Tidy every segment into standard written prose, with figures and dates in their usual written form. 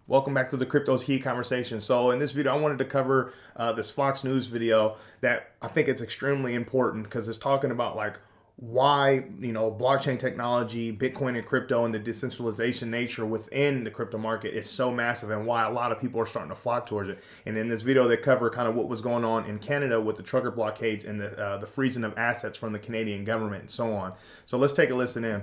Welcome back to the Crypto's Key conversation. So in this video, I wanted to cover this Fox News video that I think it's extremely important because it's talking about like why blockchain technology, Bitcoin and crypto, and the decentralization nature within the crypto market is so massive, and why a lot of people are starting to flock towards it. And in this video, they cover kind of what was going on in Canada with the trucker blockades and the freezing of assets from the Canadian government and so on. So let's take a listen in.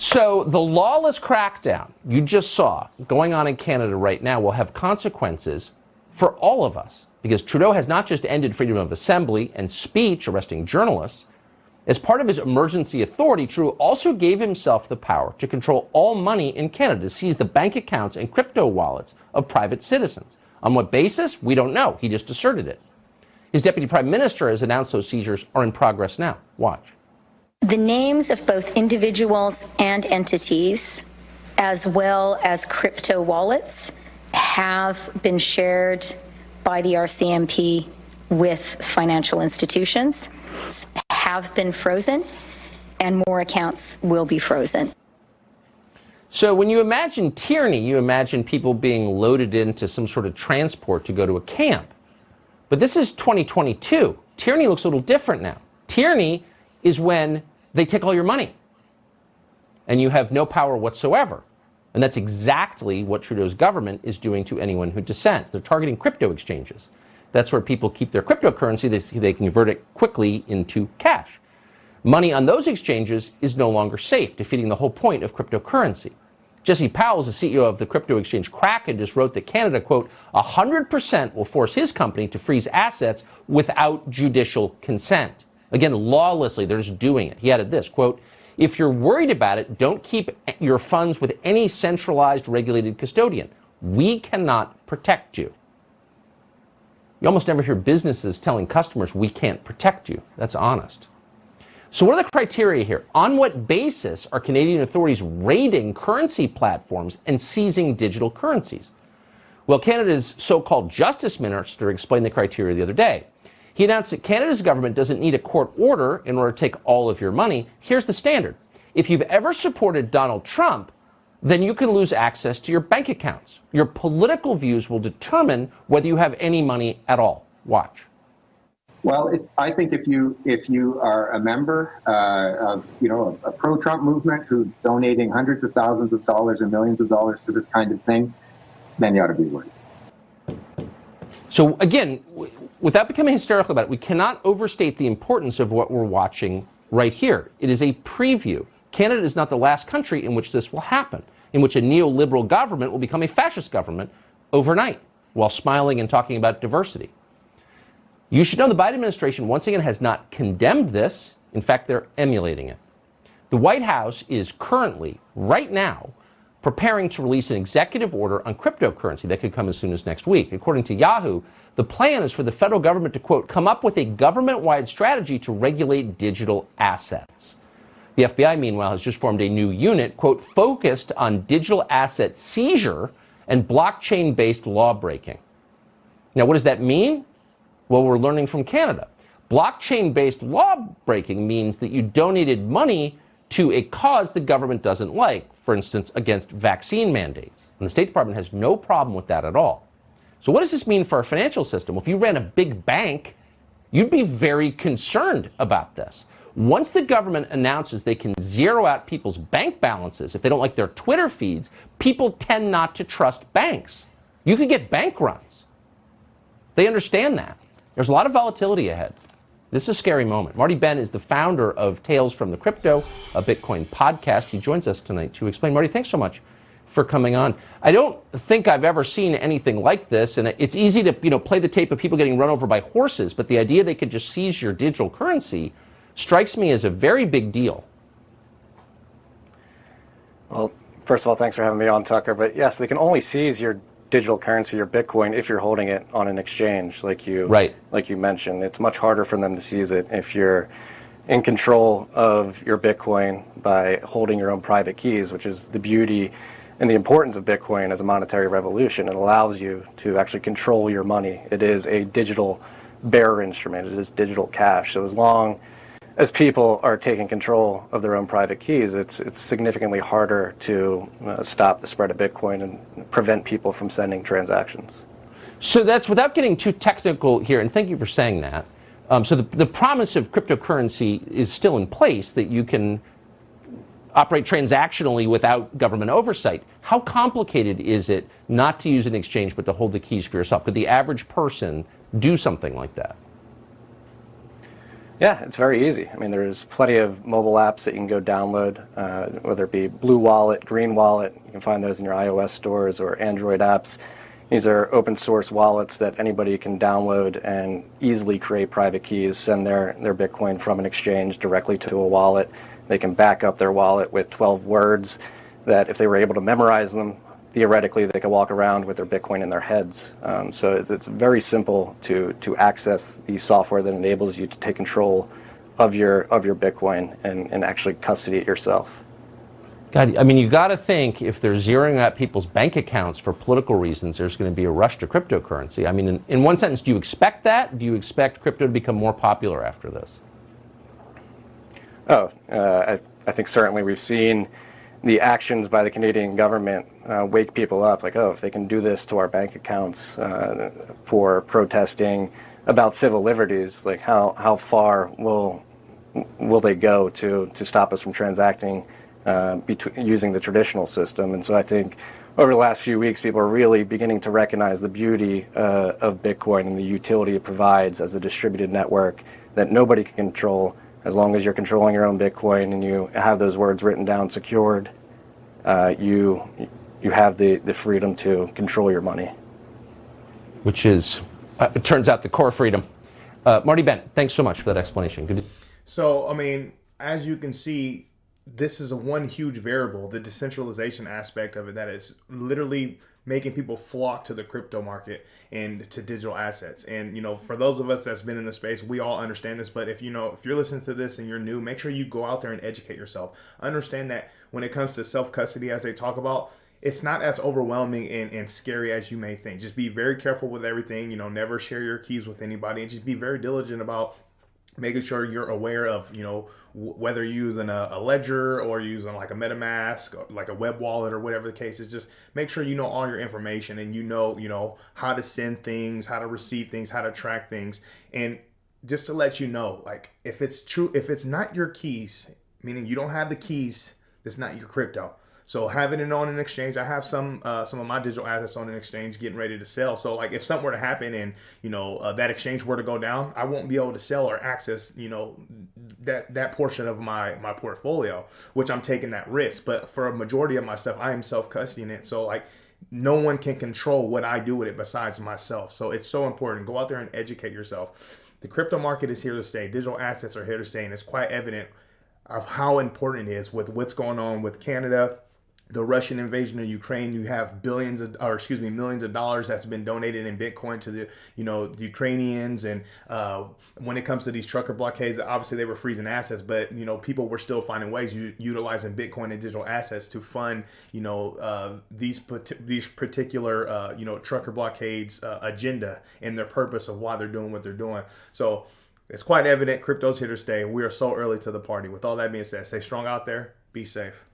So the lawless crackdown you just saw going on in Canada right now will have consequences for all of us, because Trudeau has not just ended freedom of assembly and speech, arresting journalists. As part of his emergency authority, Trudeau also gave himself the power to control all money in Canada, to seize the bank accounts and crypto wallets of private citizens. On what basis? We don't know. He just asserted it. His deputy prime minister has announced those seizures are in progress now. Watch. The names of both individuals and entities, as well as crypto wallets, have been shared by the RCMP with financial institutions, have been frozen, and more accounts will be frozen. So when you imagine tyranny, you imagine people being loaded into some sort of transport to go to a camp. But this is 2022. Tyranny looks a little different now. Tyranny is when they take all your money and you have no power whatsoever. And that's exactly what Trudeau's government is doing to anyone who dissents. They're targeting crypto exchanges. That's where people keep their cryptocurrency. They convert it quickly into cash. Money on those exchanges is no longer safe, defeating the whole point of cryptocurrency. Jesse Powell, the CEO of the crypto exchange Kraken, just wrote that Canada, quote, 100% will force his company to freeze assets without judicial consent. Again, lawlessly, they're just doing it. He added this, quote, if you're worried about it, don't keep your funds with any centralized regulated custodian. We cannot protect you. You almost never hear businesses telling customers, we can't protect you. That's honest. So what are the criteria here? On what basis are Canadian authorities raiding currency platforms and seizing digital currencies? Well, Canada's so-called justice minister explained the criteria the other day. He announced that Canada's government doesn't need a court order in order to take all of your money. Here's the standard. If you've ever supported Donald Trump, then you can lose access to your bank accounts. Your political views will determine whether you have any money at all. Watch. Well, I think if you are a member of a pro-Trump movement who's donating hundreds of thousands of dollars and millions of dollars to this kind of thing, then you ought to be worried. So again, without becoming hysterical about it, we cannot overstate the importance of what we're watching right here. It is a preview. Canada is not the last country in which this will happen, in which a neoliberal government will become a fascist government overnight while smiling and talking about diversity. You should know the Biden administration, once again, has not condemned this. In fact, they're emulating it. The White House is currently, right now, preparing to release an executive order on cryptocurrency that could come as soon as next week. According to Yahoo, the plan is for the federal government to, quote, come up with a government-wide strategy to regulate digital assets. The FBI, meanwhile, has just formed a new unit, quote, focused on digital asset seizure and blockchain-based law breaking. Now, what does that mean? Well, we're learning from Canada. Blockchain-based law breaking means that you donated money to a cause the government doesn't like, for instance, against vaccine mandates. And the State Department has no problem with that at all. So what does this mean for our financial system? Well, if you ran a big bank, you'd be very concerned about this. Once the government announces they can zero out people's bank balances if they don't like their Twitter feeds, people tend not to trust banks. You could get bank runs. They understand that. There's a lot of volatility ahead. This is a scary moment. Marty Ben is the founder of Tales from the Crypto, a Bitcoin podcast. He joins us tonight to explain. Marty, thanks so much for coming on. I don't think I've ever seen anything like this, and it's easy to play the tape of people getting run over by horses, but the idea they could just seize your digital currency strikes me as a very big deal. Well, first of all, thanks for having me on, Tucker. But yes, they can only seize your digital currency, your Bitcoin, if you're holding it on an exchange, like you mentioned. It's much harder for them to seize it if you're in control of your Bitcoin by holding your own private keys, which is the beauty and the importance of Bitcoin as a monetary revolution. It allows you to actually control your money. It is a digital bearer instrument. It is digital cash. So as long as people are taking control of their own private keys, it's significantly harder to stop the spread of Bitcoin and prevent people from sending transactions. So that's, without getting too technical here, and thank you for saying that. So the promise of cryptocurrency is still in place, that you can operate transactionally without government oversight. How complicated is it not to use an exchange but to hold the keys for yourself? Could the average person do something like that? Yeah, it's very easy. I mean, there's plenty of mobile apps that you can go download, whether it be Blue Wallet, Green Wallet. You can find those in your iOS stores or Android apps. These are open source wallets that anybody can download and easily create private keys, send their Bitcoin from an exchange directly to a wallet. They can back up their wallet with 12 words that if they were able to memorize them, theoretically they could walk around with their Bitcoin in their heads. So it's very simple to access the software that enables you to take control of your Bitcoin and actually custody it yourself. God, I mean, you got to think if they're zeroing out people's bank accounts for political reasons, there's going to be a rush to cryptocurrency. I mean, in one sentence, do you expect that? Do you expect crypto to become more popular after this? Oh, I think certainly we've seen the actions by the Canadian government wake people up. Like, oh, if they can do this to our bank accounts for protesting about civil liberties, like how far will they go to stop us from transacting using the traditional system? And so I think over the last few weeks, people are really beginning to recognize the beauty of Bitcoin and the utility it provides as a distributed network that nobody can control. As long as you're controlling your own Bitcoin and you have those words written down secured, you have the freedom to control your money. Which is, it turns out, the core freedom. Marty Bent, thanks so much for that explanation. Good. So, I mean, as you can see, this is one huge variable, the decentralization aspect of it, that is literally making people flock to the crypto market and to digital assets. And, you know, for those of us that's been in the space, we all understand this. But if you're listening to this and you're new, make sure you go out there and educate yourself. Understand that when it comes to self-custody, as they talk about, it's not as overwhelming and scary as you may think. Just be very careful with everything. You know, never share your keys with anybody, and just be very diligent about making sure you're aware of, you know, whether you're using a ledger or using like a MetaMask, or like a web wallet or whatever the case is. Just make sure you know all your information, and you know how to send things, how to receive things, how to track things. And just to let you know, like, if it's true, if it's not your keys, meaning you don't have the keys, it's not your crypto. So having it on an exchange, I have some of my digital assets on an exchange getting ready to sell. So like if something were to happen and, you know, that exchange were to go down, I won't be able to sell or access, you know, that portion of my portfolio, which I'm taking that risk. But for a majority of my stuff, I am self-custodying it. So like no one can control what I do with it besides myself. So it's so important. Go out there and educate yourself. The crypto market is here to stay. Digital assets are here to stay. And it's quite evident of how important it is with what's going on with Canada, the Russian invasion of Ukraine. You have millions of dollars that's been donated in Bitcoin to the Ukrainians. And when it comes to these trucker blockades, obviously they were freezing assets, but, you know, people were still finding ways utilizing Bitcoin and digital assets to fund, you know, these particular, trucker blockades agenda and their purpose of why they're doing what they're doing. So it's quite evident crypto's here to stay. We are so early to the party. With all that being said, stay strong out there. Be safe.